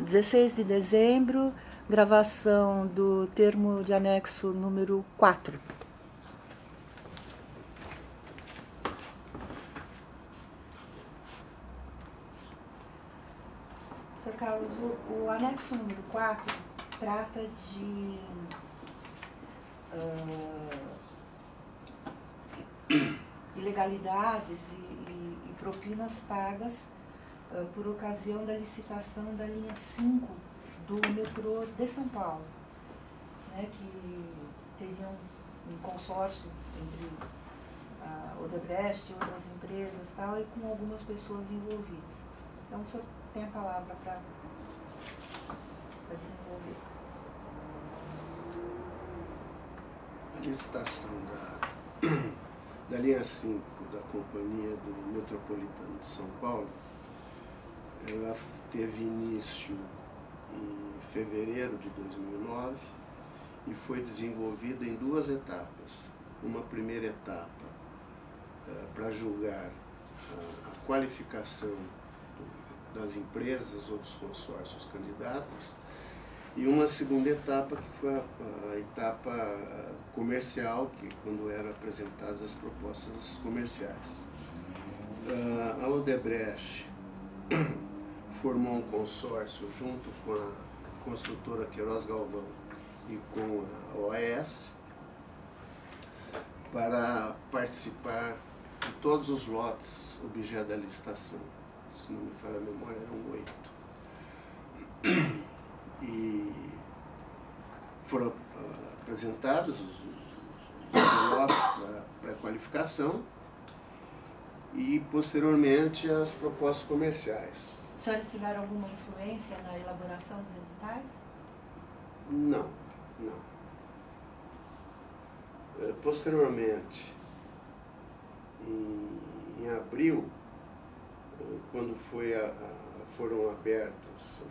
16 de dezembro, gravação do termo de anexo número 4. Sr. Carlos, o anexo número 4 trata de ilegalidades e propinas pagas por ocasião da licitação da linha 5 do metrô de São Paulo, né, que teriam um consórcio entre a Odebrecht e outras empresas tal, e com algumas pessoas envolvidas. Então, o senhor tem a palavra para desenvolver. A licitação da linha 5 da Companhia do Metropolitano de São Paulo, ela teve início em fevereiro de 2009 e foi desenvolvida em duas etapas. Uma primeira etapa para julgar a qualificação das empresas ou dos consórcios candidatos, e uma segunda etapa que foi a etapa comercial, que quando eram apresentadas as propostas comerciais. A Odebrecht formou um consórcio junto com a construtora Queiroz Galvão e com a OAS para participar de todos os lotes objeto da licitação. Se não me falha a memória, eram 8. E foram apresentados os envelopes para pré-qualificação e, posteriormente, as propostas comerciais. Os senhores tiveram alguma influência na elaboração dos editais? Não. Posteriormente, em abril, quando foram abertas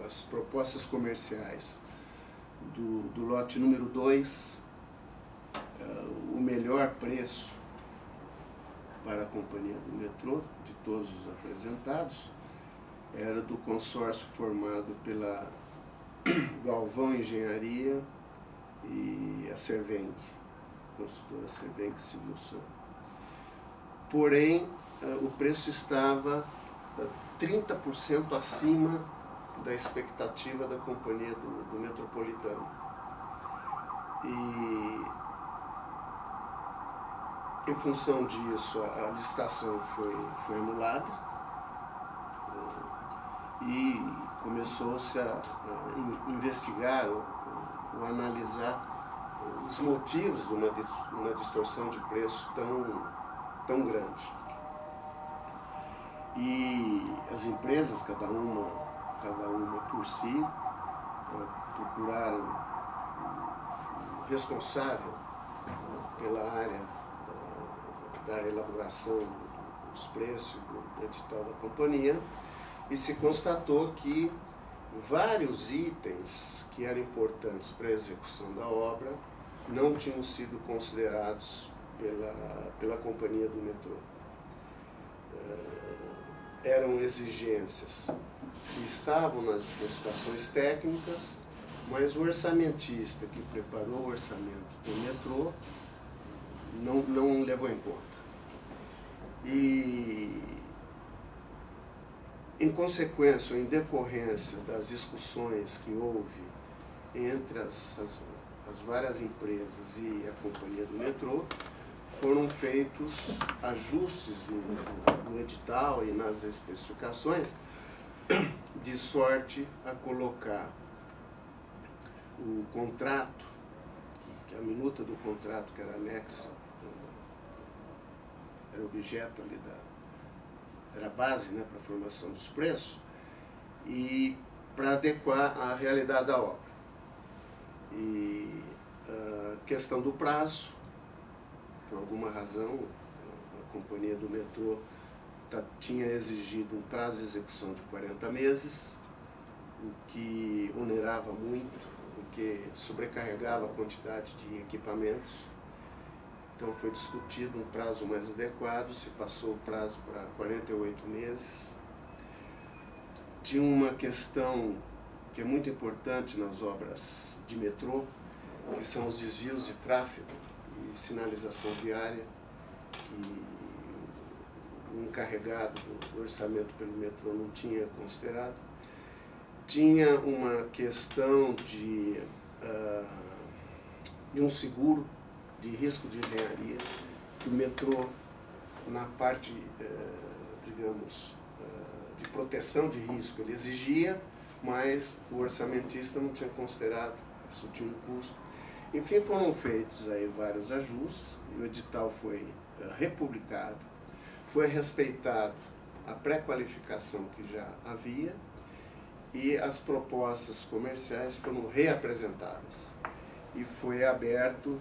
as propostas comerciais do lote número 2, o melhor preço para a companhia do metrô, de todos os apresentados, era do consórcio formado pela Galvão Engenharia e a Serveng, construtora Serveng Civil San. Porém, o preço estava 30% acima da expectativa da companhia do Metropolitano. E, em função disso, a licitação foi anulada e começou-se a investigar ou analisar os motivos de uma distorção de preço tão grande. E as empresas, cada uma por si, procuraram o responsável pela área da elaboração dos preços do edital da companhia, e se constatou que vários itens que eram importantes para a execução da obra não tinham sido considerados pela companhia do metrô. Eram exigências que estavam nas especificações técnicas, mas o orçamentista que preparou o orçamento do metrô não levou em conta. E, em consequência, ou em decorrência das discussões que houve entre as várias empresas e a companhia do metrô, foram feitos ajustes no edital e nas especificações, de sorte a colocar o contrato, que a minuta do contrato que era anexa, era objeto ali era a base, né, para a formação dos preços, e para adequar à realidade da obra. E a questão do prazo, por alguma razão, a companhia do metrô tinha exigido um prazo de execução de 40 meses, o que onerava muito, porque sobrecarregava a quantidade de equipamentos. Então foi discutido um prazo mais adequado, se passou o prazo para 48 meses. de uma questão que é muito importante nas obras de metrô, que são os desvios de tráfego e sinalização viária, que o encarregado do orçamento pelo metrô não tinha considerado. Tinha uma questão de um seguro de risco de engenharia, que o metrô, na parte, digamos, de proteção de risco, ele exigia, mas o orçamentista não tinha considerado, isso tinha um custo. Enfim, foram feitos aí vários ajustes, e o edital foi republicado, foi respeitado a pré-qualificação que já havia, e as propostas comerciais foram reapresentadas. E foi aberto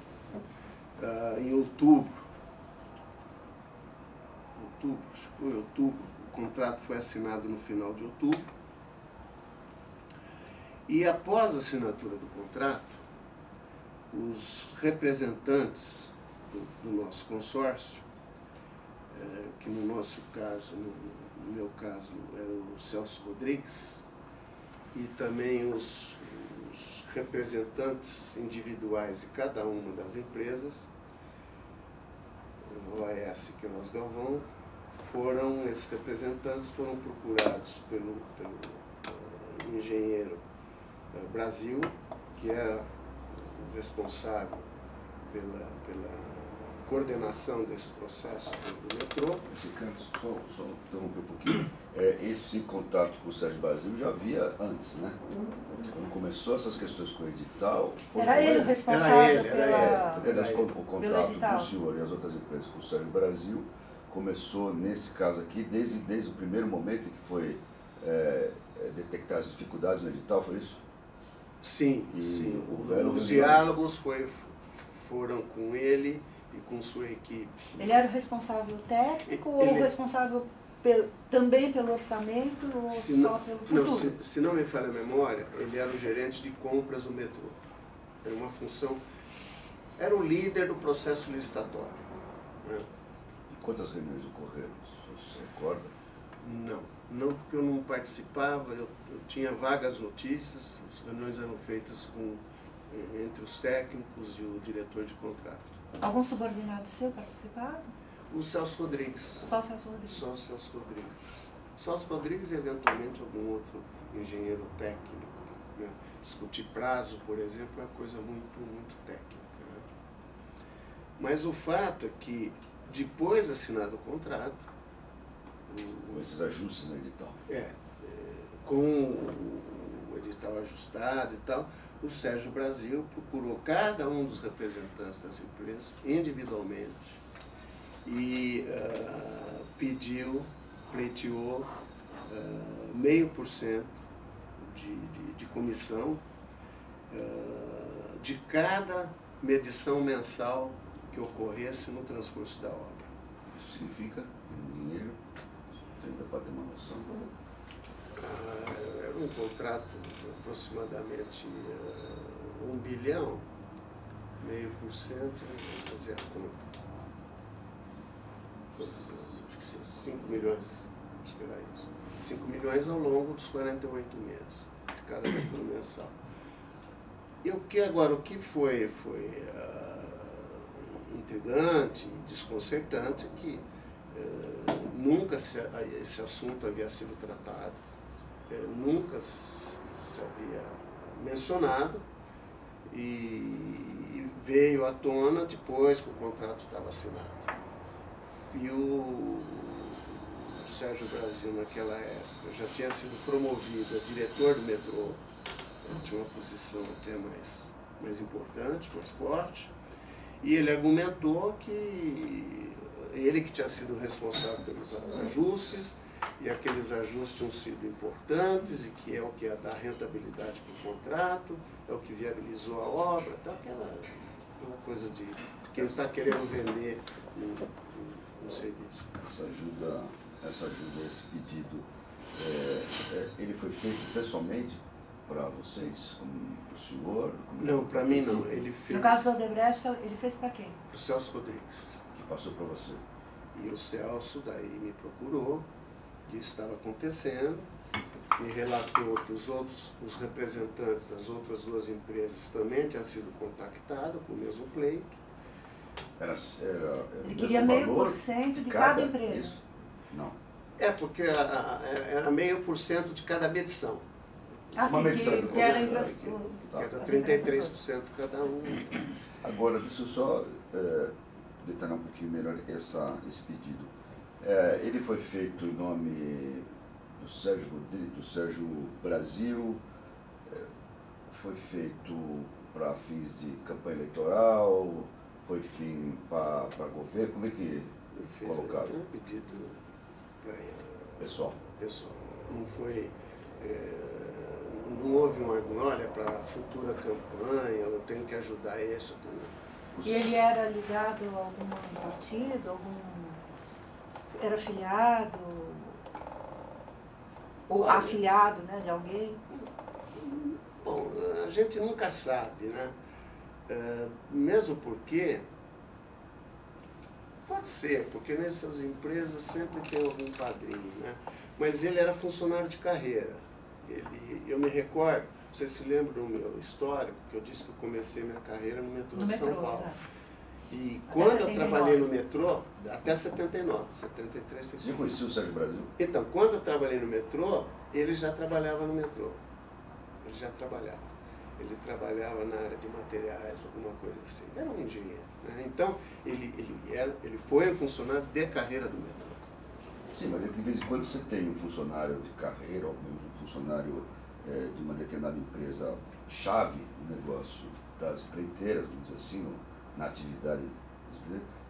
em outubro, acho que foi outubro, o contrato foi assinado no final de outubro. E após a assinatura do contrato, os representantes do nosso consórcio, que no nosso caso, no meu caso, era o Celso Rodrigues, e também os representantes individuais de cada uma das empresas, o OAS Queiroz Galvão, esses representantes foram procurados pelo engenheiro Brasil, que era o responsável pela coordenação desse processo do metrô. Esse canto, só interromper um pouquinho, esse contato com o Sérgio Brasil já havia antes, né? Quando começou essas questões com o edital... Era ele o responsável o contato do senhor e as outras empresas com o Sérgio Brasil começou, nesse caso aqui, desde o primeiro momento em que foi detectar as dificuldades no edital, foi isso? Sim, sim. Os diálogos foram com ele e com sua equipe. Ele era o responsável técnico ou responsável também pelo orçamento ou só pelo futuro? Não, se não me falha a memória, ele era o gerente de compras do metrô. Era uma função... Era o líder do processo licitatório. Né? E quantas reuniões ocorreram? Você recorda? Não, porque eu não participava, eu tinha vagas notícias, as reuniões eram feitas entre os técnicos e o diretor de contrato. Algum subordinado seu participava? O Celso Rodrigues. Só o Celso Rodrigues? Só o Celso Rodrigues. Celso Rodrigues e, eventualmente, algum outro engenheiro técnico. Né? Discutir prazo, por exemplo, é uma coisa muito, muito técnica. Né? Mas o fato é que, depois de assinado o contrato... Com esses ajustes no edital. Com o edital ajustado e tal, o Sérgio Brasil procurou cada um dos representantes das empresas individualmente e pleiteou 0,5% de comissão de cada medição mensal que ocorresse no transcurso da obra. Isso significa, em dinheiro, para ter uma noção? Era um contrato de aproximadamente 1 bilhão, 0,5%, vamos fazer a conta. 5 milhões, acho que era isso. 5 milhões ao longo dos 48 meses, de cada leitura mensal. E o que foi intrigante e desconcertante é que nunca esse assunto havia sido tratado, nunca se havia mencionado, e veio à tona depois que o contrato estava assinado. E o Sérgio Brasil, naquela época, já tinha sido promovido a diretor do metrô, ele tinha uma posição até mais importante, mais forte, e ele argumentou que ele que tinha sido responsável pelos ajustes, e aqueles ajustes tinham sido importantes, e que é o que ia dar rentabilidade para o contrato, é o que viabilizou a obra, tá? Aquela coisa de quem está querendo vender um serviço. Essa ajuda, esse pedido, ele foi feito pessoalmente para vocês, para o senhor? Não, para mim não. Ele fez... No caso do Odebrecht, ele fez para quem? Para o Celso Rodrigues. Que passou para você. E o Celso daí me procurou, que estava acontecendo, me relatou que os representantes das outras duas empresas também tinham sido contactados com o mesmo pleito. Ele queria 0,5% de cada empresa. Isso? Não. Porque era 0,5% de cada medição. Uma medição que era entre as... Que era 33% cada um. Agora, deixa eu só detalhar um pouquinho melhor esse pedido. Ele foi feito em nome do Sérgio Rodrigues, do Sérgio Brasil, foi feito para fins de campanha eleitoral, foi fim para governo, como é que colocaram? Um pedido para ele. Pessoal. Não foi... não houve uma olha para a futura campanha, eu tenho que ajudar esse. E ele era ligado a algum partido, era filiado, ou afiliado, né, de alguém? Bom, a gente nunca sabe, né? Mesmo porque, pode ser, porque nessas empresas sempre tem algum padrinho, né? Mas ele era funcionário de carreira. Eu me recordo, você se lembra do meu histórico, que eu disse que eu comecei minha carreira no metrô de São Paulo. Exato. E quando eu trabalhei no metrô, até 79, 73, 74. Você conhecia o Sérgio Brasil? Então, quando eu trabalhei no metrô, ele já trabalhava no metrô. Ele já trabalhava. Ele trabalhava na área de materiais, alguma coisa assim. Era um engenheiro, né? Então, ele foi um funcionário de carreira do metrô. Sim, mas de vez em quando você tem um funcionário de carreira, ou mesmo um funcionário de uma determinada empresa chave no negócio das empreiteiras, vamos dizer assim, na atividade,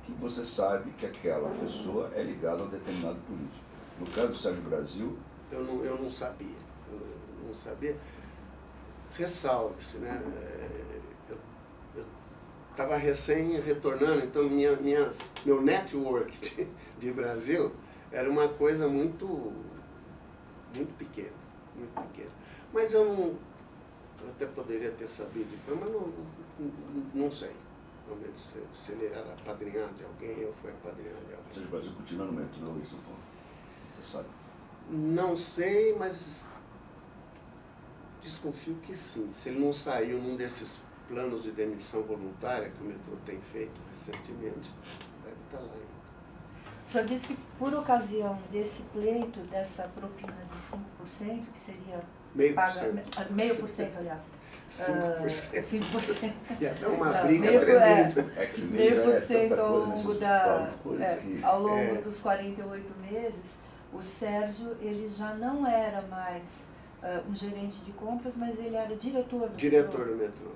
que você sabe que aquela pessoa é ligada a um determinado político. No caso do Sérgio Brasil... Eu não sabia. Eu não sabia. Ressalve-se, né? Eu estava recém retornando, então meu network de Brasil era uma coisa muito pequena, muito pequena. Mas eu até poderia ter sabido, mas não sei. Realmente, se ele era apadrinhado de alguém ou foi apadrinhado de alguém. O Sérgio Brasil continua no metrô em São Paulo, você sabe? Não sei, mas desconfio que sim. Se ele não saiu num desses planos de demissão voluntária que o metrô tem feito recentemente, deve estar lá ainda. O senhor disse que por ocasião desse pleito, dessa propina de 5%, que seria... 0,5%, aliás. 5%. 5%. Ia dar uma briga tremenda. É que 0,5% ao longo ao longo dos 48 meses, o Sérgio ele já não era mais um gerente de compras, mas ele era diretor do metrô.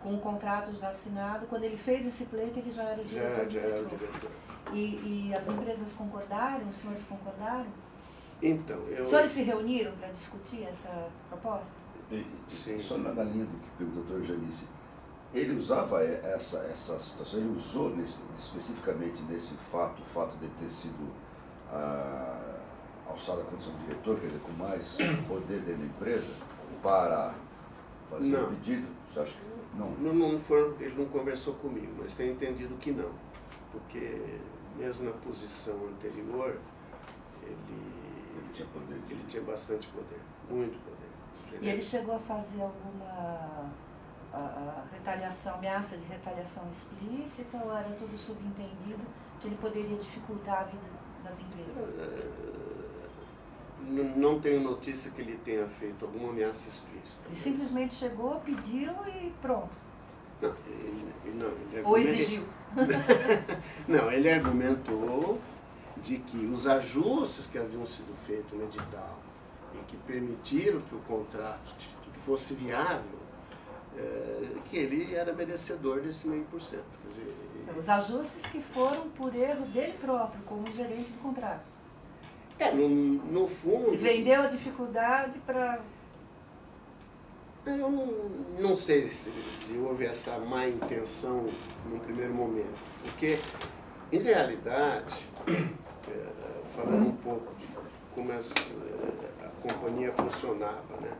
Com o contrato já assinado, quando ele fez esse pleito, ele já era diretor do metrô. E as empresas concordaram, os senhores concordaram? Então, Os senhores se reuniram para discutir essa proposta? Sim. Só na linha do que perguntou o doutor Janice, ele usava essa situação, ele usou especificamente nesse fato, o fato de ter sido alçado à condição de diretor, quer dizer, com mais poder dentro da empresa, para fazer o pedido? Você acha que não? Ele não conversou comigo, mas tenho entendido que não. Porque mesmo na posição anterior, ele tinha bastante poder, muito poder. E ele chegou a fazer alguma retaliação, ameaça de retaliação explícita, ou era tudo subentendido que ele poderia dificultar a vida das empresas? Não tenho notícia que ele tenha feito alguma ameaça explícita. Ele simplesmente chegou, pediu e pronto. Não, ele ou exigiu. Não, ele argumentou de que os ajustes que haviam sido feitos no edital e que permitiram que o contrato fosse viável, que ele era merecedor desse 0,5%. Os ajustes que foram por erro dele próprio, como gerente do contrato. No fundo... E vendeu a dificuldade para... Eu não sei se houve essa má intenção num primeiro momento, porque, em realidade, falando um pouco de como a companhia funcionava, né?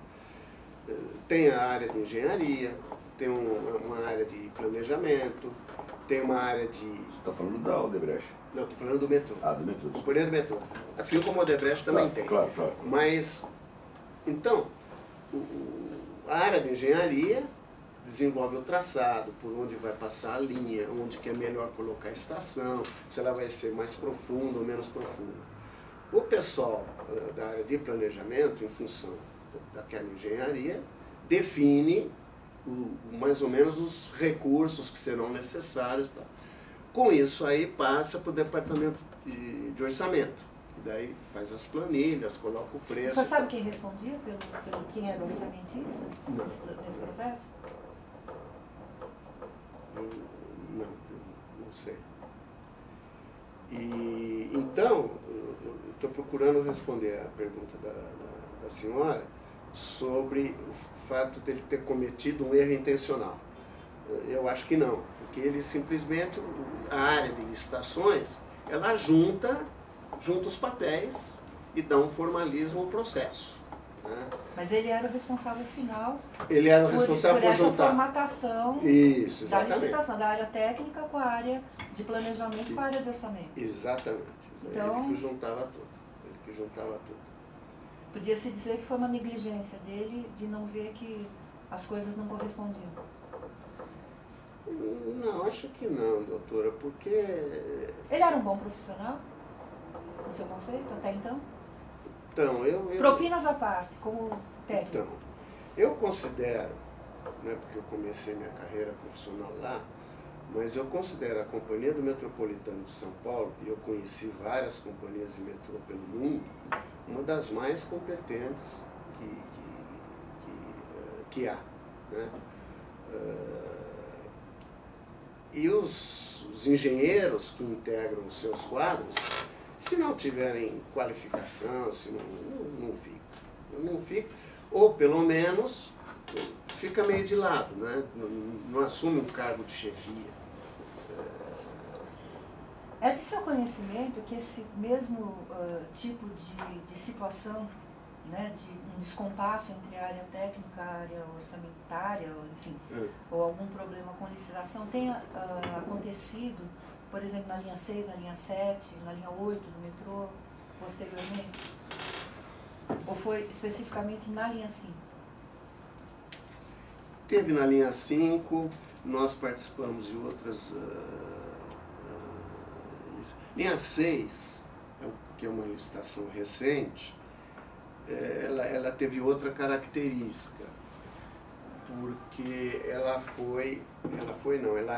Tem a área de engenharia, tem uma área de planejamento, tem uma área de... Você está falando da Odebrecht? Não, estou falando do metrô. Ah, do metrô. Companhia do metrô. Assim como a Odebrecht também tem. Claro, claro. Mas, então, a área de engenharia desenvolve o traçado, por onde vai passar a linha, onde que é melhor colocar a estação, se ela vai ser mais profunda ou menos profunda. O pessoal da área de planejamento, em função daquela engenharia, define mais ou menos os recursos que serão necessários. Tá? Com isso aí passa para o departamento de orçamento, e daí faz as planilhas, coloca o preço. Você sabe quem respondia pelo quem era o orçamentista nesse processo? Não sei. E, então, eu estou procurando responder a pergunta da senhora sobre o fato dele ter cometido um erro intencional. Eu acho que não, porque ele simplesmente, a área de licitações, ela junta os papéis e dá um formalismo ao processo. Né? Mas ele era o responsável final. Ele era o responsável por essa juntar. Formatação Isso, da exatamente. licitação, da área técnica com a área de planejamento e com a área de orçamento. Exatamente. Então, ele que juntava tudo. Ele que juntava tudo. Podia-se dizer que foi uma negligência dele de não ver que as coisas não correspondiam. Não, acho que não, doutora, porque... Ele era um bom profissional, no seu conceito, até então? Então, Propinas à parte, como técnico. Então, eu considero, não é porque eu comecei minha carreira profissional lá, mas eu considero a Companhia do Metropolitano de São Paulo, e eu conheci várias companhias de metrô pelo mundo, uma das mais competentes que há. Né? E os engenheiros que integram os seus quadros, se não tiverem qualificação, se não fica, ou pelo menos fica meio de lado, né? Não assume um cargo de chefia. É de seu conhecimento que esse mesmo tipo de situação, né, de um descompasso entre a área técnica, a área orçamentária, enfim, ou algum problema com licitação, tenha acontecido, por exemplo, na linha 6, na linha 7, na linha 8 do metrô, posteriormente? Ou foi especificamente na linha 5? Teve na linha 5, nós participamos de outras... linha 6, que é uma licitação recente, ela teve outra característica, porque ela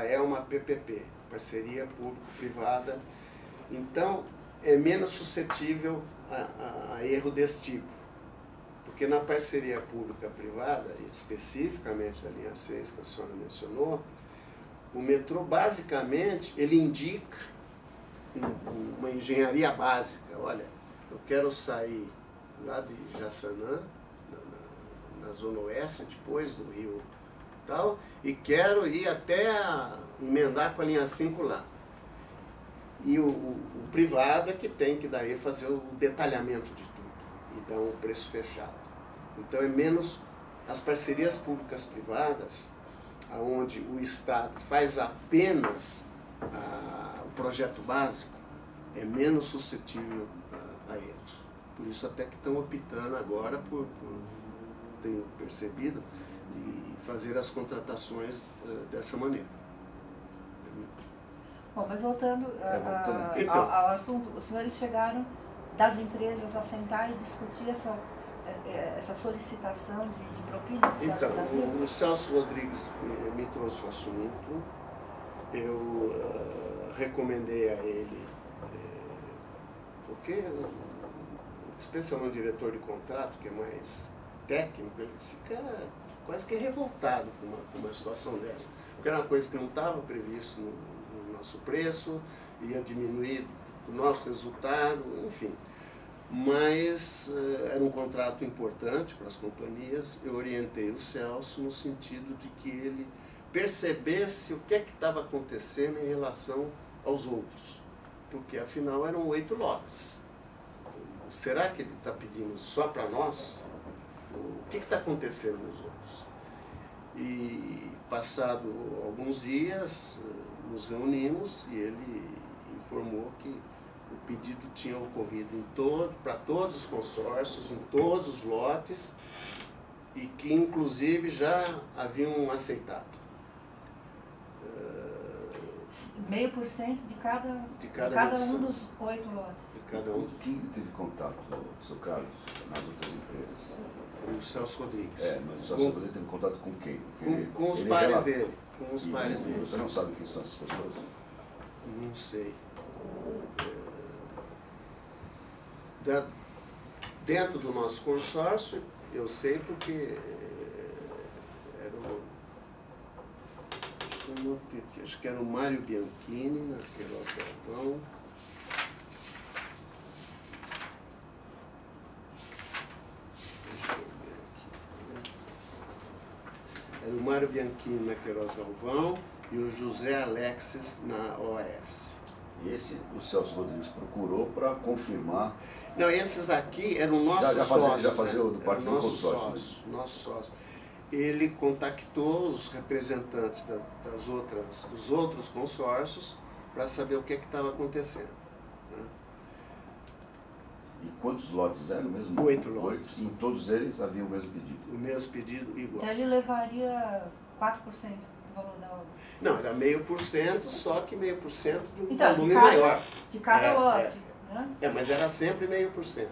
é uma PPP, parceria público-privada, então é menos suscetível a erro desse tipo, porque na parceria pública-privada, especificamente a linha 6 que a senhora mencionou, o metrô basicamente ele indica uma engenharia básica. Olha, eu quero sair lá de Jaçanã, na zona oeste, depois do Rio tal, e quero ir até emendar com a linha 5 lá. E o privado é que tem que daí fazer o detalhamento de tudo e dar um preço fechado. Então é menos as parcerias públicas-privadas, onde o Estado faz apenas o projeto básico, é menos suscetível a erros. Por isso até que estão optando agora tenho percebido, de fazer as contratações dessa maneira. Bom, mas voltando ao assunto, os senhores chegaram das empresas a sentar e discutir essa solicitação de propina do Celso Brasil? Então, o Celso Rodrigues me trouxe o assunto, eu recomendei a ele, porque especialmente o diretor de contrato, que é mais técnico, ele fica quase que revoltado com uma situação dessa. Porque era uma coisa que não estava previsto no nosso preço, ia diminuir o nosso resultado, enfim. Mas era um contrato importante para as companhias, eu orientei o Celso no sentido de que ele percebesse o que é que estava acontecendo em relação aos outros. Porque afinal eram 8 lotes. Será que ele está pedindo só para nós? O que está acontecendo nos outros? E passado alguns dias, nos reunimos e ele informou que o pedido tinha ocorrido para todos os consórcios, em todos os lotes, e que inclusive já haviam aceitado. 0,5% de cada um dos 8 lotes. De cada um. Quem teve contato, seu Carlos, nas outras empresas? O Celso Rodrigues. Mas o Celso Rodrigues teve contato com quem? Com os pares dele. Com os pares dele. Você não sabe quem são essas pessoas? Não sei. Dentro do nosso consórcio, eu sei porque acho que era o Mário Bianchini, na Queiroz Galvão. Deixa eu ver aqui. Era o Mário Bianchini na Queiroz Galvão e o José Alexis na OAS. E esse o Celso Rodrigues procurou para confirmar. Não, esses aqui eram nossos sócios. Já fazia do parte do consórcio. Nosso sócio. Ele contactou os representantes dos outros consórcios para saber o que estava acontecendo. Né? E quantos lotes eram mesmo? 8 lotes. E em todos eles havia o mesmo pedido? O mesmo pedido igual. Então ele levaria 4% do valor da obra? Não, era 0,5%, só que 0,5% de um então, volume maior. De cada lote. Né? Mas era sempre 0,5%.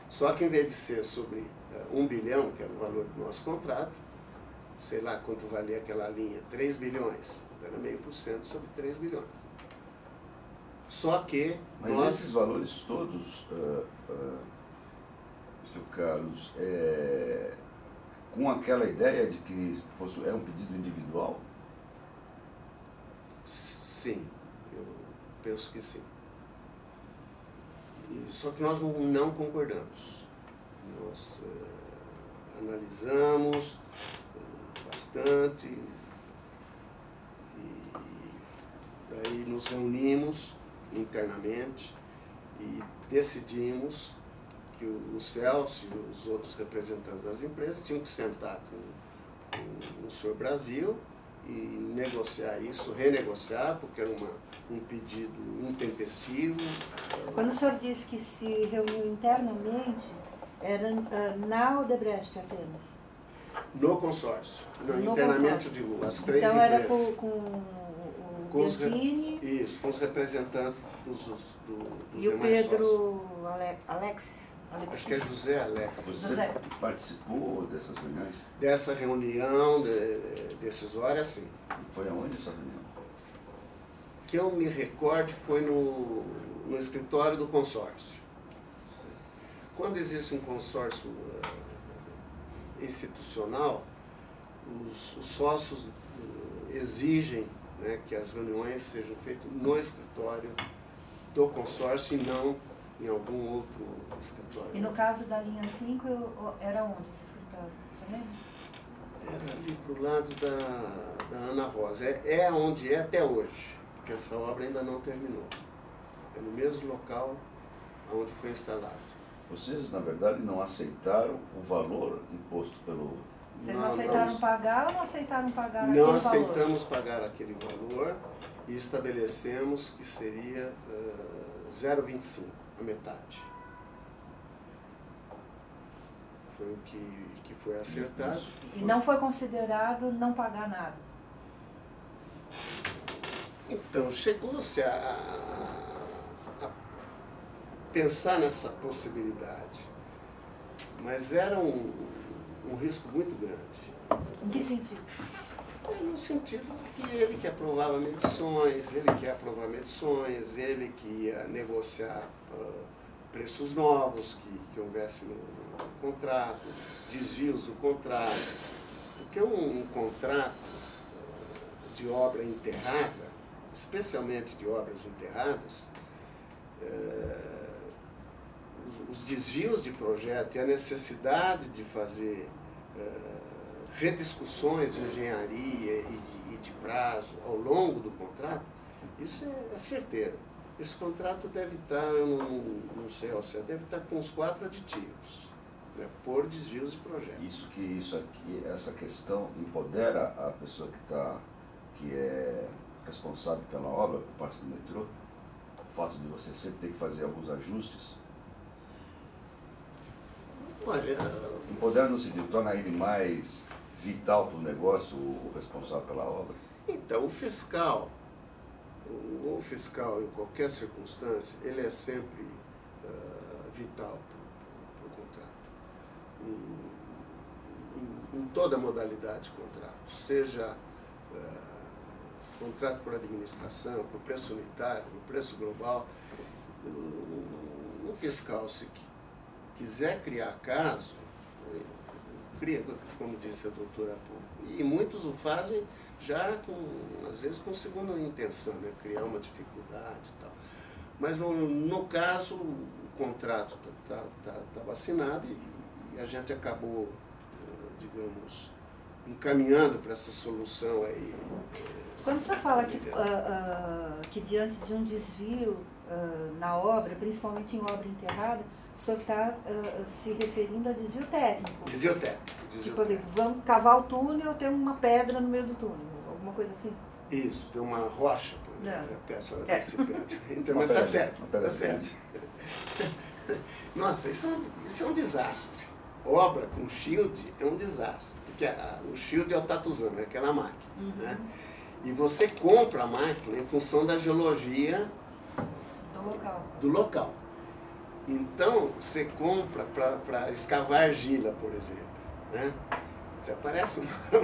Só que em vez de ser sobre 1 bilhão, que era o valor do nosso contrato, sei lá quanto valia aquela linha, 3 bilhões, era 0,5% sobre 3 bilhões. Só que Mas esses valores todos, seu Carlos, com aquela ideia de que é um pedido individual? Sim, eu penso que sim. Só que nós não concordamos. Nós analisamos bastante e daí nos reunimos internamente e decidimos que o Celso e os outros representantes das empresas tinham que sentar com o Senhor Brasil e negociar isso, renegociar, porque era um pedido intempestivo. Quando o senhor disse que se reuniu internamente, era na Odebrecht apenas? No consórcio. Internamente, eu digo, as 3 então empresas. Então era com o Bianchini... Isso, com os representantes dos e o Pedro Alexis? Acho que é José Alexis. Você participou dessas reuniões? Dessa reunião decisória, sim. E foi aonde essa reunião? Que eu me recorde foi no escritório do consórcio. Quando existe um consórcio institucional, os sócios exigem, né, que as reuniões sejam feitas no escritório do consórcio e não em algum outro escritório. E no caso da linha 5, era onde esse escritório? Você lembra? Era ali para o lado da Ana Rosa. É onde é até hoje, porque essa obra ainda não terminou. É no mesmo local onde foi instalado. Vocês, na verdade, não aceitaram o valor imposto pelo... Vocês não aceitaram pagar ou não aceitaram pagar aquele valor? Não aceitamos pagar aquele valor e estabelecemos que seria 0,25, a metade. Foi o que foi acertado. E não foi considerado não pagar nada? Então, chegou-se a pensar nessa possibilidade, mas era um risco muito grande. Em que sentido? No sentido de que ele que aprovava medições, ele que ia negociar preços novos que houvesse no contrato, desvios do contrato, porque um contrato de obra enterrada, especialmente de obras enterradas, os desvios de projeto e a necessidade de fazer rediscussões de engenharia e de prazo ao longo do contrato, isso é certeiro. Esse contrato deve estar, eu não sei ao certo, deve estar com uns 4 aditivos. né, por desvios de projeto. Essa questão empodera a pessoa que é responsável pela obra, por parte do metrô, o fato de você sempre ter que fazer alguns ajustes? Olha, empodera no sentido, torna ele mais vital para o negócio, o responsável pela obra? Então, o fiscal em qualquer circunstância, ele é sempre vital para o contrato. Em toda modalidade de contrato, seja contrato por administração, por preço unitário, por preço global. Um fiscal, se quiser criar caso, cria, como disse a doutora há pouco, e muitos o fazem já às vezes com segunda intenção, né? Criar uma dificuldade e tal. Mas no caso, o contrato estava assinado e a gente acabou, digamos, encaminhando para essa solução aí. Quando você fala que diante de um desvio na obra, principalmente em obra enterrada, o senhor está se referindo a desvio técnico. Desvio técnico. Tipo assim, vamos cavar o túnel, tem uma pedra no meio do túnel, alguma coisa assim? Isso, tem uma rocha, por exemplo, a senhora disse pedra. Então, mas está certo, está certo. Nossa, isso é um desastre. Obra com shield é um desastre, porque o shield é o tatuzão, é aquela máquina, né? E você compra a máquina em função da geologia do local. Então, você compra para escavar argila, por exemplo, né? Se aparece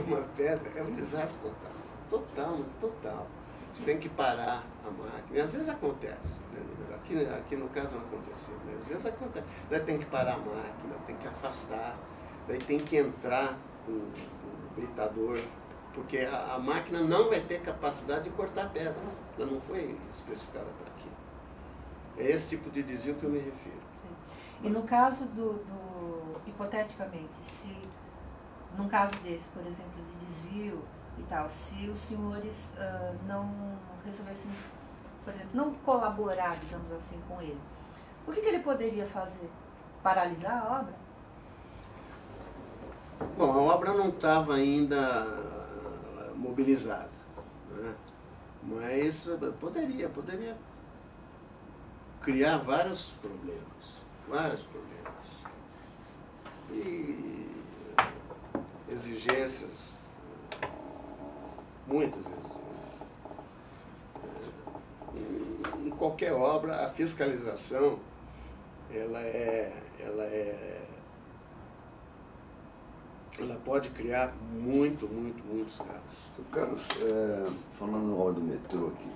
uma pedra, é um desastre total. Você tem que parar a máquina. E às vezes acontece, né? Aqui no caso não aconteceu, mas às vezes acontece. Daí tem que parar a máquina, tem que afastar, daí tem que entrar com o britador, porque a máquina não vai ter capacidade de cortar pedra. Ela não foi especificada para aquilo. É esse tipo de desvio que eu me refiro. Sim. E no caso hipoteticamente, se num caso desse, por exemplo, de desvio e tal, se os senhores não resolvessem, por exemplo, não colaborar, digamos assim, com ele, o que ele poderia fazer? Paralisar a obra? Bom, a obra não estava ainda mobilizada, né? Mas poderia criar vários problemas. E exigências, muitas exigências. Em qualquer obra, a fiscalização, ela pode criar muitos casos. Carlos, falando na obra do metrô aqui,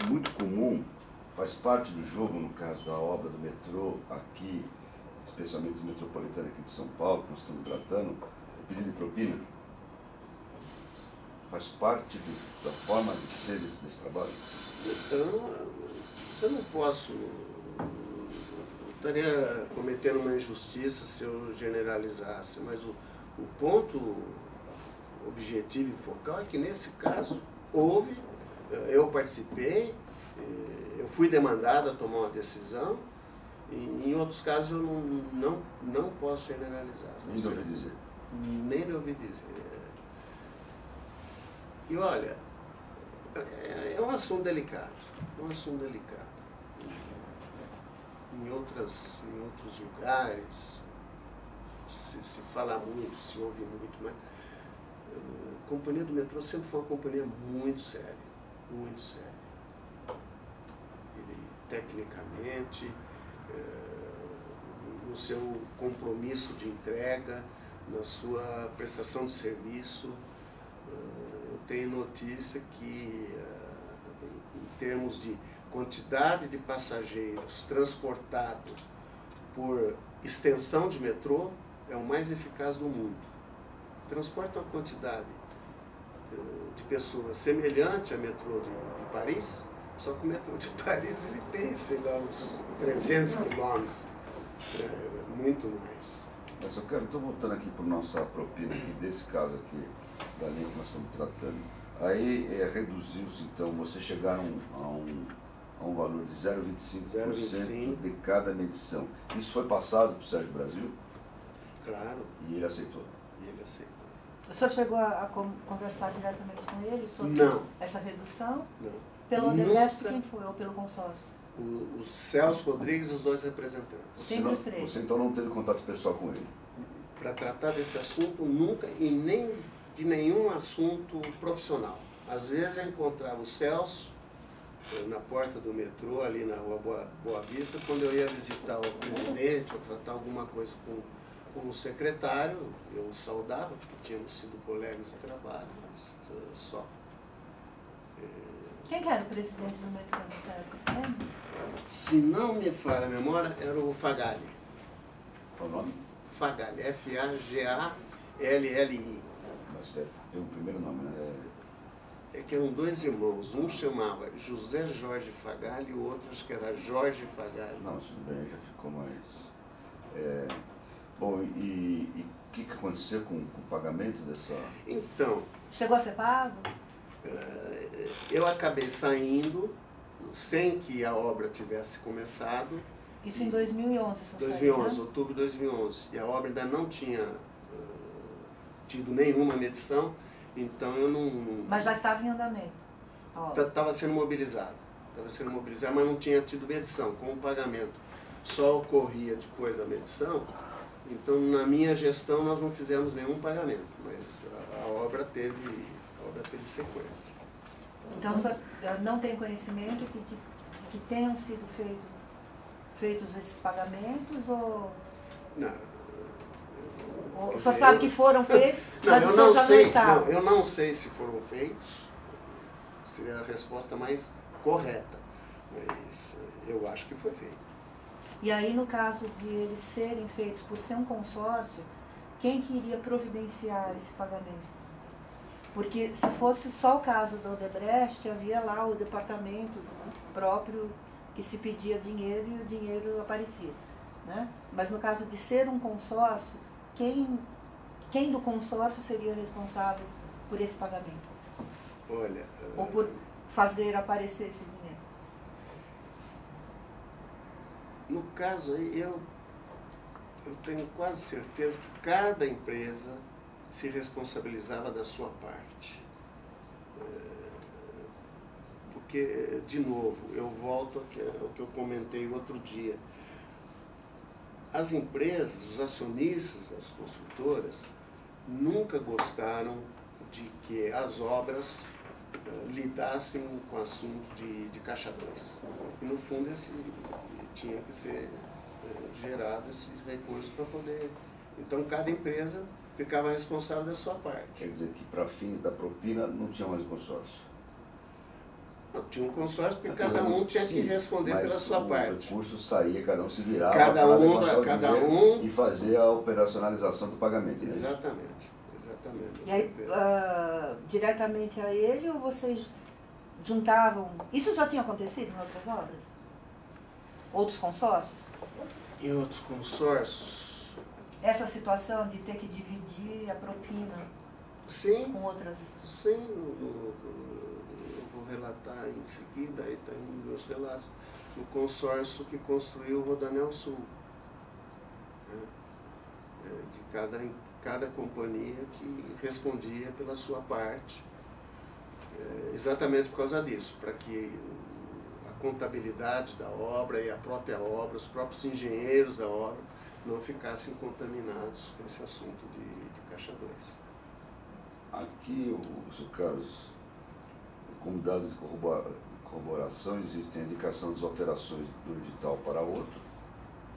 é muito comum, faz parte do jogo, no caso da obra do metrô aqui, especialmente do metropolitano aqui de São Paulo, que nós estamos tratando, o pedido de propina. Faz parte da forma de ser desse trabalho? Então, eu não posso... estaria cometendo uma injustiça se eu generalizasse, mas o ponto objetivo e focal é que nesse caso houve, eu participei, eu fui demandado a tomar uma decisão, e em outros casos eu não posso generalizar. Nem de ouvir dizer. Nem de ouvir dizer. E olha, é um assunto delicado, Em outros lugares se fala muito, se ouve muito, mas a Companhia do Metrô sempre foi uma companhia muito séria. E, tecnicamente, no seu compromisso de entrega, na sua prestação de serviço, eu tenho notícia que, em termos de quantidade de passageiros transportados por extensão de metrô, é o mais eficaz do mundo. Transporta uma quantidade de pessoas semelhante ao metrô de Paris, só que o metrô de Paris ele tem, sei lá, uns 300 quilômetros, muito mais. Mas eu estou voltando aqui para a nossa propina, aqui, desse caso aqui, da linha que nós estamos tratando. Aí reduziu-se, então, vocês chegaram a a um valor de 0,25% de cada medição. Isso foi passado para o Sérgio Brasil? Claro. E ele aceitou? E ele aceitou. O senhor chegou a conversar diretamente com ele sobre essa redução? Não. Pelo Odebrecht, quem foi? Ou pelo consórcio? O Celso Rodrigues e os dois representantes. Sempre os três. Você então não teve contato pessoal com ele? Para tratar desse assunto, nunca, e nem de nenhum assunto profissional. Às vezes eu encontrava o Celso na porta do metrô, ali na rua Boa Vista, quando eu ia visitar o presidente ou tratar alguma coisa com o secretário, eu o saudava, porque tínhamos sido colegas de trabalho, mas só. Quem que era o presidente do metrô nessa época, você lembra? Se não me falha a memória, era o Fagali. Qual o nome? Fagali, F-A-G-A-L-L-I. Mas tem o primeiro nome, né? É que eram dois irmãos, um chamava José Jorge Fagali e o outro acho que era Jorge Fagali. Não, tudo bem, já ficou mais... Bom, e o que aconteceu com o pagamento dessa... Então... Chegou a ser pago? Eu acabei saindo sem que a obra tivesse começado. Isso em 2011, senhor 2011, saiu, né? outubro de 2011. E a obra ainda não tinha tido nenhuma medição, então eu não... Mas já estava em andamento? Estava sendo mobilizado. Estava sendo mobilizado, mas não tinha tido medição. Com o pagamento só ocorria depois da medição, então na minha gestão nós não fizemos nenhum pagamento, mas a obra teve sequência. Então o senhor não tem conhecimento de que tenham sido feitos esses pagamentos ou... Não. O senhor sabe que foram feitos, mas o senhor já não estava? Não, eu não sei se foram feitos, seria a resposta mais correta, mas eu acho que foi feito. E aí, no caso de eles serem feitos por ser um consórcio, quem que iria providenciar esse pagamento? Porque se fosse só o caso do Odebrecht, havia lá o departamento próprio que se pedia dinheiro e o dinheiro aparecia, né? Mas no caso de ser um consórcio, quem do consórcio seria responsável por esse pagamento? Olha... Ou por fazer aparecer esse dinheiro? No caso aí, eu tenho quase certeza que cada empresa se responsabilizava da sua parte. Porque, de novo, eu volto ao que eu comentei outro dia. As empresas, os acionistas, as construtoras, nunca gostaram de que as obras lidassem com o assunto de caixa 2. E, no fundo, tinha que ser gerado esses recursos para poder... Então, cada empresa ficava responsável da sua parte. Quer dizer que, para fins da propina, não tinha mais consórcio? Não, tinha um consórcio porque cada um tinha que responder pela sua parte. O recurso saía, cada um se virava cada um e fazer a operacionalização do pagamento. Exatamente, exatamente. E aí, diretamente a ele, ou vocês juntavam... Isso já tinha acontecido em outras obras? Outros consórcios? Em outros consórcios? Essa situação de ter que dividir a propina com outras... Sim, eu vou relatar em seguida, aí está em meus relatos, o consórcio que construiu o Rodoanel Sul. Né? De cada companhia que respondia pela sua parte, exatamente por causa disso, para que a contabilidade da obra e a própria obra, os próprios engenheiros da obra, não ficassem contaminados com esse assunto de caixa 2. Aqui, Sr. Carlos, como dados de corroboração, existem a indicação das alterações do edital para outro.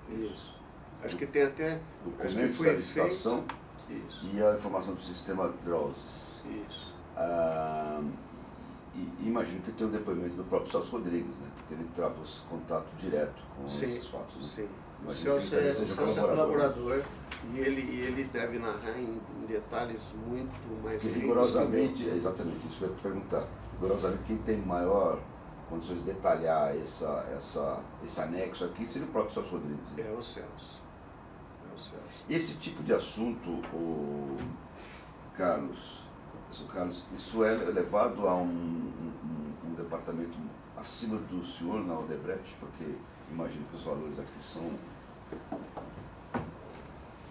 Isso. Acho que tem até... Acho que foi da licitação. Isso. E a informação do sistema DROSES. Isso. E imagino que tem o depoimento do próprio Celso Rodrigues, né? Porque ele trava contato direto com esses fatos. Né? Sim. O Imagino Celso é colaborador e ele deve narrar em detalhes muito mais rigorosamente, exatamente isso que eu ia te perguntar. Rigorosamente, quem tem maior condições de detalhar esse anexo aqui seria o próprio Celso Rodrigues. É o Celso. Esse tipo de assunto, Carlos, isso é levado a um departamento acima do senhor na Odebrecht? Porque imagino que os valores aqui são...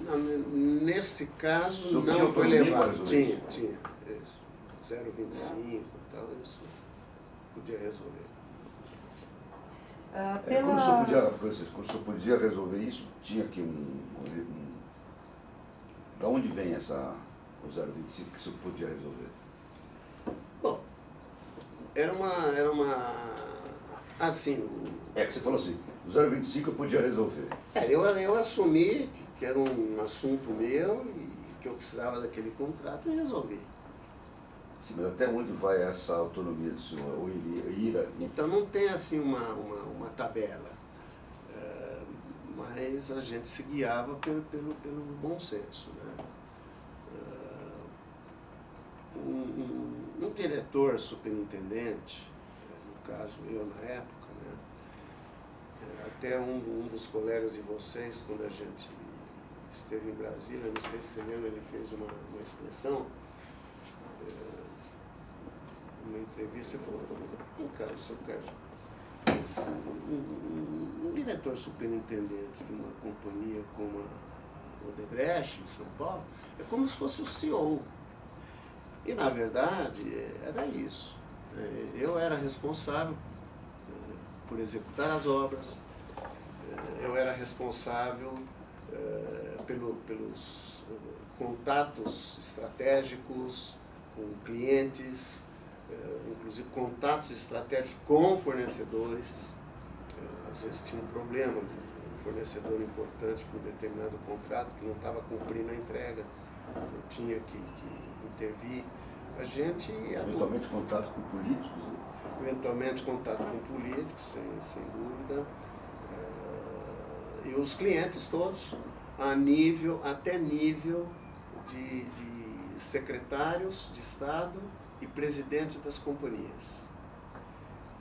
Não, nesse caso Tinha não foi levado. Tinha. 0,25 e tal, isso podia resolver. Como o senhor podia resolver isso, tinha aqui da onde vem o 0,25 que o senhor podia resolver? Bom, era uma assim... É que você falou assim, o 0,25 eu podia resolver. Eu assumi que era um assunto meu e que eu precisava daquele contrato e resolvi. Sim, mas até onde vai essa autonomia do senhor? Ou iria? Então não tem assim uma tabela, mas a gente se guiava pelo bom senso, né? Um diretor superintendente, no caso eu na época, né? Até um dos colegas de vocês, quando a gente esteve em Brasília, não sei se você lembra, ele fez uma expressão, uma entrevista, ele falou, cara, o senhor um diretor superintendente de uma companhia como a Odebrecht, em São Paulo, é como se fosse o CEO. E, na verdade, era isso. Eu era responsável por executar as obras, eu era responsável pelos contatos estratégicos com clientes, inclusive contatos estratégicos com fornecedores. Às vezes tinha um problema de um fornecedor importante para um determinado contrato que não estava cumprindo a entrega, eu tinha que intervir. A gente... Eventualmente contato com políticos? Né? Eventualmente contato com políticos, sem dúvida. E os clientes todos, até nível de secretários de Estado e presidentes das companhias.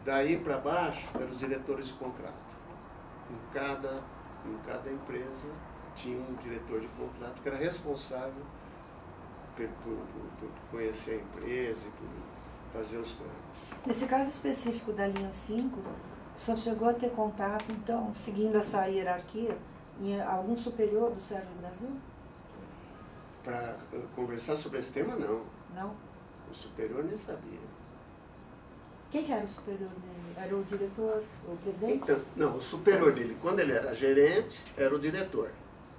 Daí para baixo eram os diretores de contrato. Em cada empresa tinha um diretor de contrato que era responsável por conhecer a empresa e por fazer os trâmites. Nesse caso específico da linha 5, o senhor chegou a ter contato, então, seguindo essa hierarquia, em algum superior do Sérgio Brasil? Para conversar sobre esse tema, não. Não? O superior nem sabia. Quem que era o superior dele? Era o diretor, o presidente? Então, não, o superior dele, quando ele era gerente, era o diretor.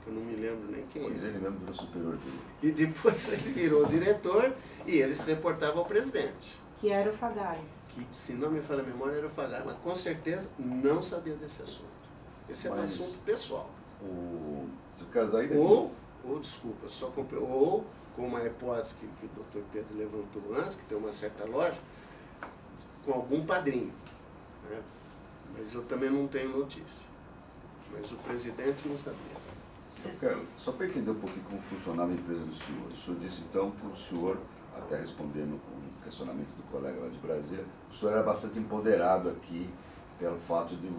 Que eu não me lembro nem quem Pois era. ele mesmo virou superior dele. E depois ele virou diretor e ele se reportava ao presidente. Que era o Fagari. Que, se não me falha a memória, era o Fagari, mas com certeza não sabia desse assunto. Esse é um assunto pessoal. Se o caso aí... Desculpa, ou com uma hipótese que o Dr. Pedro levantou antes, que tem uma certa lógica, com algum padrinho. Né? Mas eu também não tenho notícia. Mas o presidente não sabia. Só para entender um pouquinho como funcionava a empresa do senhor. O senhor disse então que o senhor, até respondendo um questionamento do colega lá de Brasília, o senhor era bastante empoderado aqui pelo fato de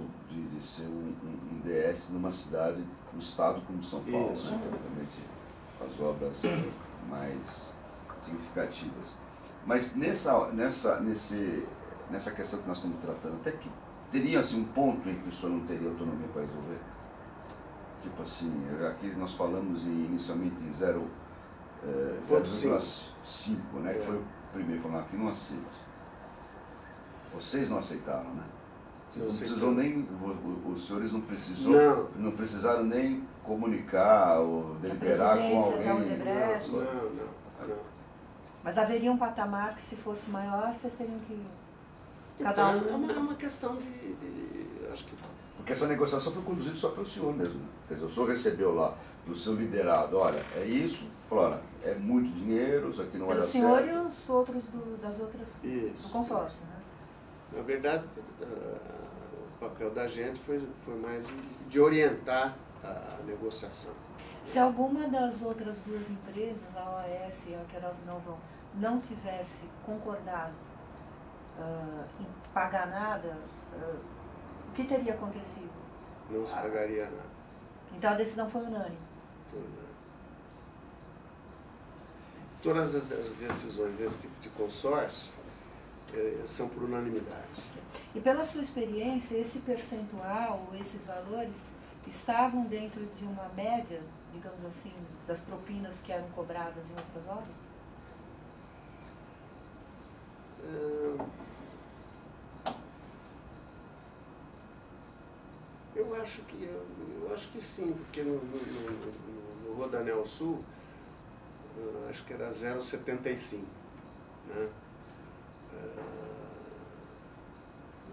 ser um DS numa cidade, um estado como São Paulo, né? Obviamente as obras mais significativas. Mas nessa questão que nós estamos tratando, até que teria assim, um ponto em que o senhor não teria autonomia para resolver? Tipo assim, aqui nós falamos inicialmente em 0,5, né? Que foi o primeiro, falando aqui não aceito. Vocês não aceitaram, né? Vocês não precisam nem, os senhores não precisaram nem comunicar ou deliberar com alguém. Não. Mas haveria um patamar que, se fosse maior, vocês teriam que... Cada um... É uma questão de acho que... Porque essa negociação foi conduzida só pelo senhor mesmo. Quer dizer, o senhor recebeu lá do seu liderado, olha, é isso, falou, olha, é muito dinheiro, isso aqui não vai dar certo. Pelo senhor e os outros das outras do consórcio, né? Na verdade, o papel da gente foi mais de orientar a negociação. Se alguma das outras duas empresas, a OAS e a Queiroz Galvão, não tivesse concordado em pagar nada, o que teria acontecido? Não se pagaria nada. Então a decisão foi unânime? Foi unânime. Todas as decisões desse tipo de consórcio, são por unanimidade. E pela sua experiência, esse percentual, ou esses valores, estavam dentro de uma média, digamos assim, das propinas que eram cobradas em outras obras? Eu acho que sim, porque no Rodanel Sul, acho que era 0,75, né?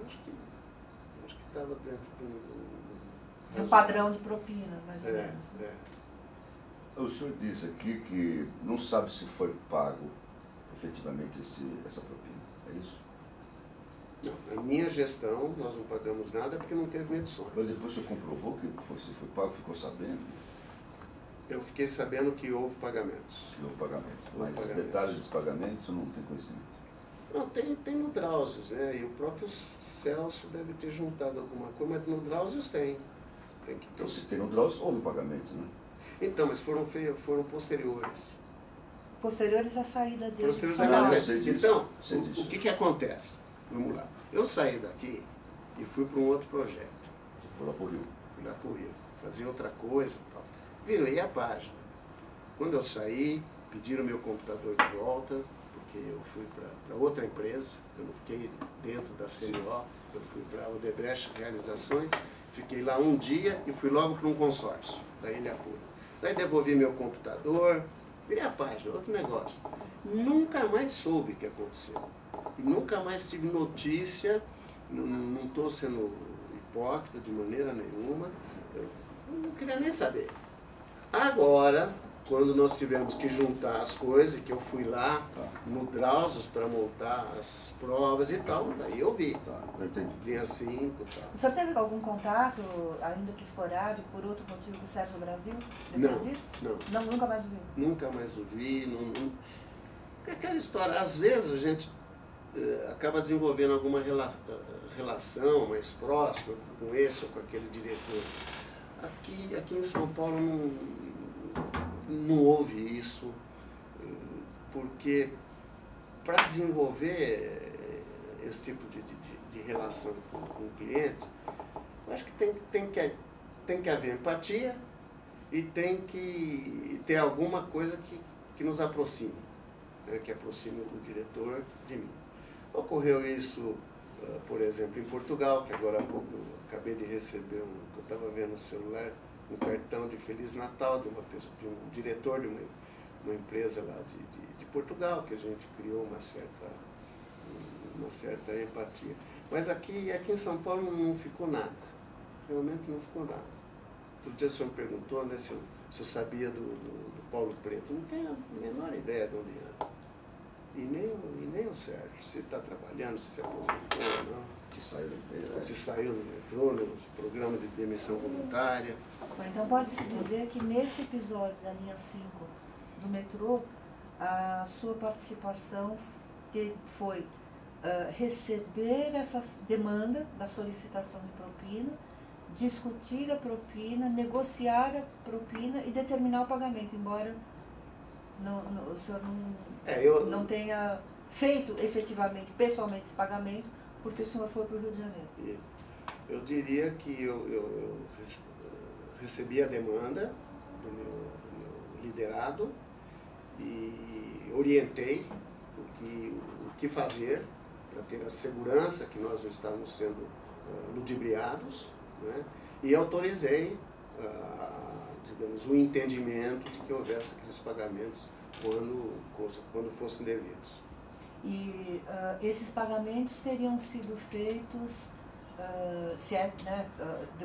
Acho que estava dentro do padrão de propina, mais ou menos. O senhor diz aqui que não sabe se foi pago efetivamente essa propina, é isso? Não, na minha gestão nós não pagamos nada porque não teve medições. Mas depois o senhor comprovou que se foi pago, ficou sabendo? Eu fiquei sabendo que houve pagamentos. Houve pagamento, mas detalhes desse pagamento não tem conhecimento? Não, tem no Drauzio, né? E o próprio Celso deve ter juntado alguma coisa, mas no Drauzio tem. Então se tem no Drauzio, houve pagamento, né? Então, mas foram posteriores. Posteriores à saída dele. Posteriores à saída. Então, o que acontece? Vamos lá. Eu saí daqui e fui para um outro projeto. Você foi lá para o Rio? Fui lá para o Rio. Fazer outra coisa e tal. Virei a página. Quando eu saí, pediram meu computador de volta, porque eu fui para outra empresa, eu não fiquei dentro da CNO, eu fui para a Odebrecht Realizações, fiquei lá um dia e fui logo para um consórcio, da Ilha Pura. Daí devolvi meu computador, virei a página, outro negócio. Nunca mais soube o que aconteceu. E nunca mais tive notícia, não estou sendo hipócrita de maneira nenhuma, eu não queria nem saber. Agora, quando nós tivemos que juntar as coisas, que eu fui lá no Drauzio para montar as provas e tal, daí eu vi. Linha 5 e tal. O senhor teve algum contato, ainda que esporádico, por outro motivo, com o Sérgio Brasil, depois disso? Não. Nunca mais o viu? Nunca mais o vi. Aquela história, às vezes a gente acaba desenvolvendo alguma relação mais próxima com esse ou com aquele diretor. Aqui em São Paulo não houve isso, porque para desenvolver esse tipo de relação com o cliente, eu acho que tem que haver empatia e tem que ter alguma coisa que nos aproxime, né, que aproxime o diretor de mim. Ocorreu isso, por exemplo, em Portugal, que agora há pouco eu acabei de receber, que eu estava vendo no celular, um cartão de Feliz Natal de um diretor de uma empresa lá de Portugal, que a gente criou uma certa empatia. Mas aqui em São Paulo não ficou nada, realmente não ficou nada. Outro dia o senhor me perguntou, né, se eu sabia do Paulo Preto. Não tenho a menor ideia de onde anda. E nem o Sérgio, se está trabalhando, se aposentou ou não. Se saiu do metrô, no programa de demissão voluntária. Então pode-se dizer que nesse episódio da linha 5 do metrô, a sua participação foi receber essa demanda da solicitação de propina, discutir a propina, negociar a propina e determinar o pagamento, embora o senhor não tenha feito efetivamente, pessoalmente, esse pagamento, porque o senhor foi para o Rio de Janeiro. Eu diria que eu recebi a demanda do meu liderado e orientei o que fazer para ter a segurança que nós não estávamos sendo ludibriados, né? E autorizei, digamos, o entendimento de que houvesse aqueles pagamentos quando fossem devidos. E esses pagamentos teriam sido feitos,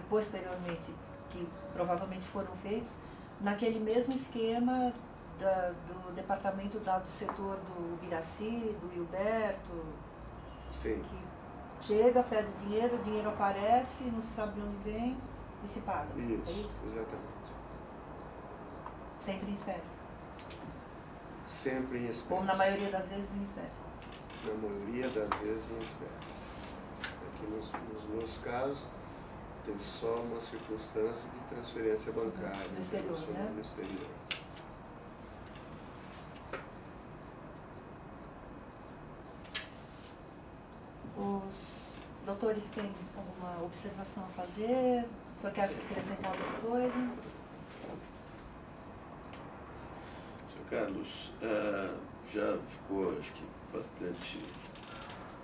posteriormente, que provavelmente foram feitos, naquele mesmo esquema do departamento do setor do Biraci, do Hilberto. Sim. Que chega, pede dinheiro, o dinheiro aparece, não se sabe de onde vem e se paga. Isso, é isso? Exatamente. Sempre em espécie? Sempre em espécie. Ou na maioria das vezes em espécie? Na maioria das vezes em espécie. Aqui nos meus casos, teve só uma circunstância de transferência bancária. No exterior, né? No exterior. autores têm alguma observação a fazer? Só quer acrescentar alguma coisa? Sr. Carlos, já ficou, acho que, bastante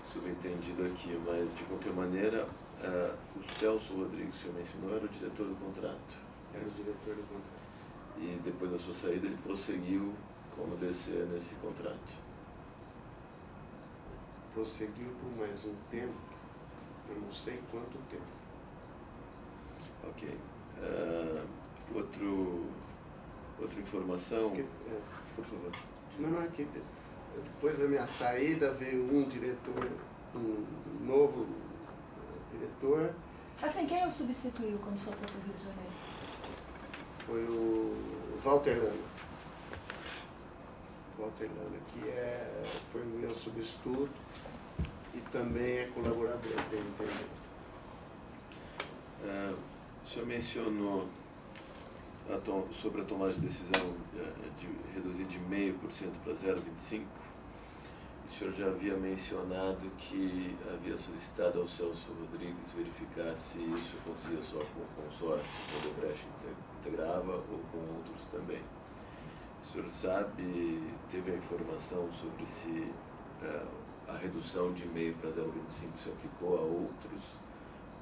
subentendido aqui, mas, de qualquer maneira, o Celso Rodrigues, que o senhor mencionou, era o diretor do contrato. Era o diretor do contrato. E depois da sua saída, ele prosseguiu como DC nesse contrato. Prosseguiu por mais um tempo, eu não sei quanto tempo. Ok. Outra informação, por favor. Não, é que depois da minha saída veio um diretor, um novo diretor. Assim, quem o substituiu quando só foi para o Rio de Janeiro? Foi o Walter Lana. Walter Lana, que foi o meu substituto e também é colaborador dele também. O senhor mencionou sobre a tomada de decisão de reduzir de 0,5% para 0,25%. O senhor já havia mencionado que havia solicitado ao Celso Rodrigues verificar se isso acontecia só com o consórcio, quando o Odebrecht integrava, ou com outros também. O senhor sabe, teve a informação sobre se a redução de 0,5% para 0,25% se aplicou a outros,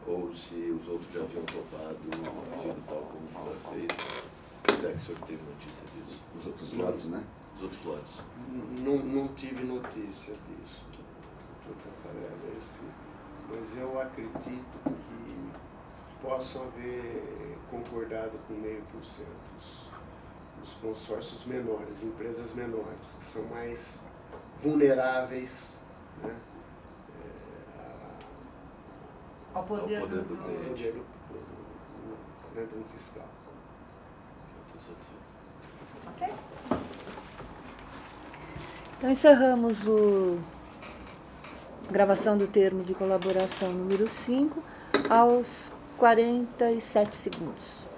ou se os outros já haviam topado o pedido tal como foi feito? Se é que o senhor teve notícia disso? Os outros lotes, né? Os outros lotes. Não tive notícia disso, Dr. Tafarella, mas eu acredito que possam haver concordado com 0,5% os consórcios menores, empresas menores, que são mais vulneráveis, né, Ao poder do do fiscal. Eu estou satisfeito. Ok? Então encerramos a gravação do termo de colaboração número 5 aos 47 segundos.